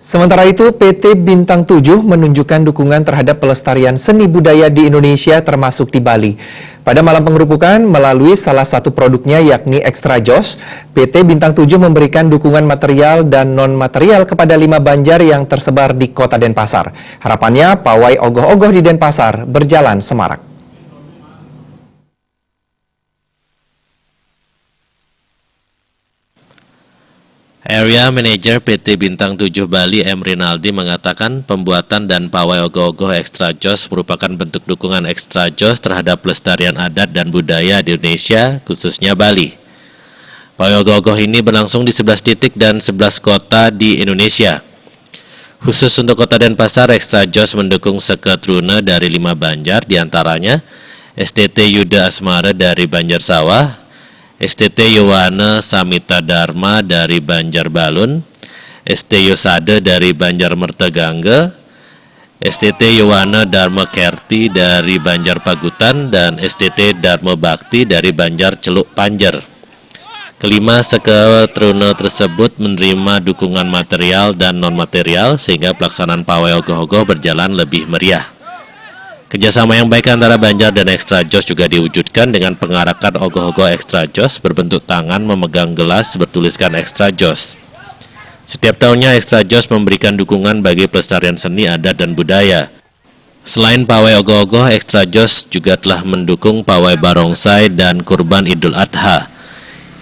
Sementara itu, PT Bintang 7 menunjukkan dukungan terhadap pelestarian seni budaya di Indonesia termasuk di Bali. Pada malam pengerupukan, melalui salah satu produknya yakni Extra Joss, PT Bintang 7 memberikan dukungan material dan non-material kepada 5 banjar yang tersebar di kota Denpasar. Harapannya, pawai ogoh-ogoh di Denpasar berjalan semarak. Area Manager PT Bintang 7 Bali M. Rinaldi mengatakan pembuatan dan pawai ogoh-ogoh Extra Joss merupakan bentuk dukungan Extra Joss terhadap pelestarian adat dan budaya di Indonesia, khususnya Bali. Pawai ogoh-ogoh ini berlangsung di 11 titik dan 11 kota di Indonesia. Khusus untuk kota Denpasar, Extra Joss mendukung seket rune dari 5 banjar, diantaranya STT Yuda Asmara dari Banjar Sawah, STT Yowana Samita Dharma dari Banjar Balun, ST Yosade dari Banjar Mertegangge, STT Yowana Dharma Kerti dari Banjar Pagutan, dan STT Dharma Bakti dari Banjar Celuk Panjer. Kelima seket rune tersebut menerima dukungan material dan non-material sehingga pelaksanaan pawai ogoh-ogoh berjalan lebih meriah. Kerjasama yang baik antara Banjar dan Extra Joss juga diwujudkan dengan pengarakan ogoh-ogoh Extra Joss berbentuk tangan memegang gelas bertuliskan Extra Joss. Setiap tahunnya Extra Joss memberikan dukungan bagi pelestarian seni, adat, dan budaya. Selain pawai ogoh-ogoh, Extra Joss juga telah mendukung pawai barongsai dan kurban Idul Adha.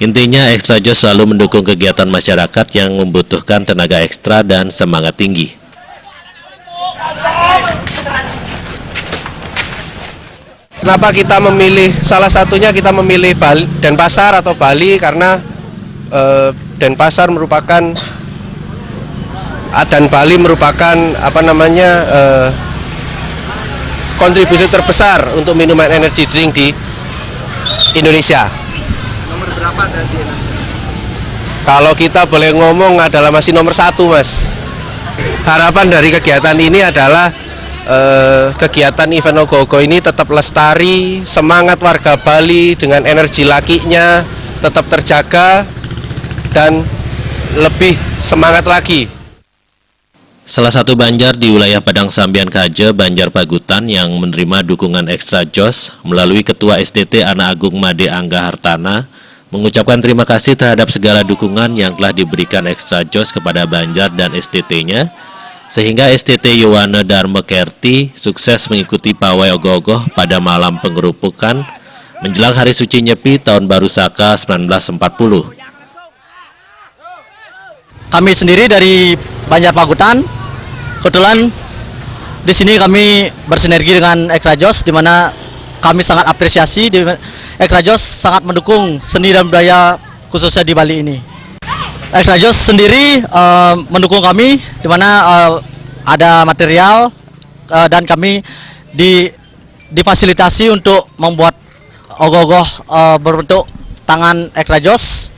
Intinya, Extra Joss selalu mendukung kegiatan masyarakat yang membutuhkan tenaga ekstra dan semangat tinggi. Kenapa kita memilih, salah satunya kita memilih Denpasar atau Bali karena Denpasar merupakan dan Bali merupakan kontribusi terbesar untuk minuman energy drink di Indonesia. Nomor berapa di Indonesia? Kalau kita boleh ngomong adalah masih nomor 1, Mas. Harapan dari kegiatan ini adalah kegiatan event ogoh-ogoh ini tetap lestari, semangat warga Bali dengan energi lakinya tetap terjaga dan lebih semangat lagi. Salah satu banjar di wilayah Padang Sambian Kaje, Banjar Pagutan yang menerima dukungan Extra Joss melalui Ketua STT Anak Agung Made Angga Hartana mengucapkan terima kasih terhadap segala dukungan yang telah diberikan Extra Joss kepada banjar dan STT-nya, sehingga STT Yowana Dharma Kerti sukses mengikuti pawai ogoh-ogoh pada malam pengerupukan menjelang Hari Suci Nyepi Tahun Baru Saka 1940. Kami sendiri dari Banjar Pagutan, kebetulan di sini kami bersinergi dengan Extra Joss, di mana kami sangat apresiasi. Extra Joss sangat mendukung seni dan budaya khususnya di Bali ini. Extra Joss sendiri mendukung kami, di mana ada material dan kami difasilitasi untuk membuat ogoh-ogoh berbentuk tangan Extra Joss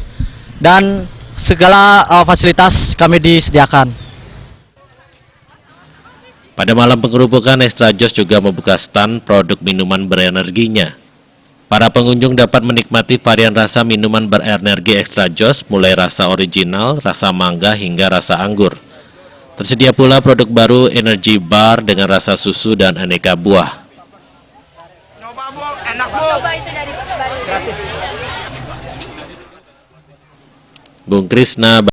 dan segala fasilitas kami disediakan. Pada malam pengerupukan, Extra Joss juga membuka stand produk minuman berenerginya. Para pengunjung dapat menikmati varian rasa minuman berenergi Extra Joss, mulai rasa original, rasa mangga, hingga rasa anggur. Tersedia pula produk baru Energy Bar dengan rasa susu dan aneka buah. Coba Bu, enak Bu. Coba itu dari gratis. Bung Krisna.